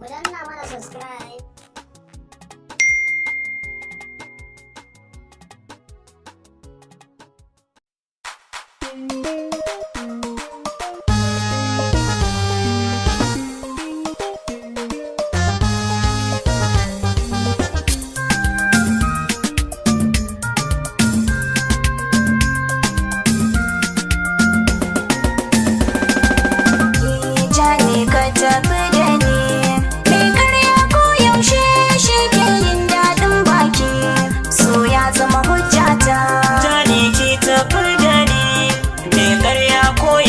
danna mana subscribe.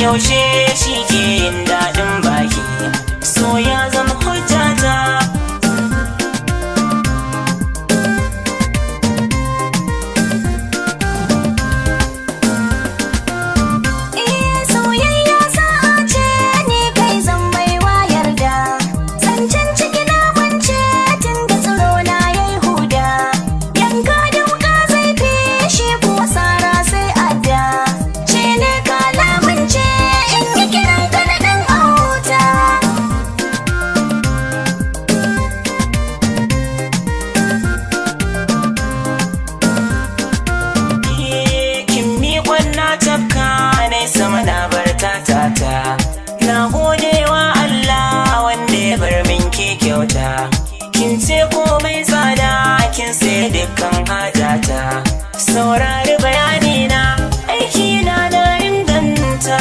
Yaushe shi ke yin daɗin baki, so ya zama hujjata. Soyayya sa'a ce ni kai zan baiwa yarda, zancen ciki na kwance tun da tsoro na yayi huda, yanka da wuka zai fi shi kuwa sara sai adda, ce ne kalamance sama na bar tatata, na gode wa Allah wanda ya bar min ke kyauta, kin ce komai tsada kin sai dukkan hajata, saurari bayani na aiki na da inganta.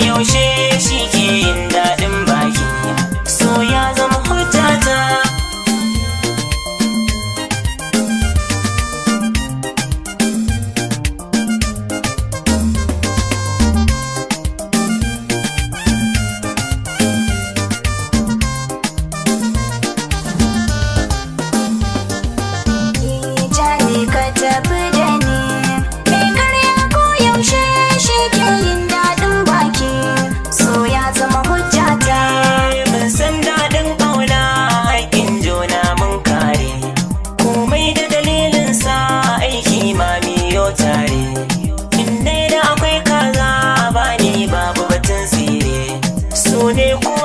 Yaushe shi ke yin daɗin baki, so ya zama hujjata. Jani ka tafi da ni, mai karya ko yaushe shi ke yin daɗin baki, so ya zama hujjata. Mun san daɗin ƙauna haƙƙin juna mun kare, komai da dalilinsa aiki ma miyo tare, in dai da akwai kaza bani babu batun tsire, so ne ko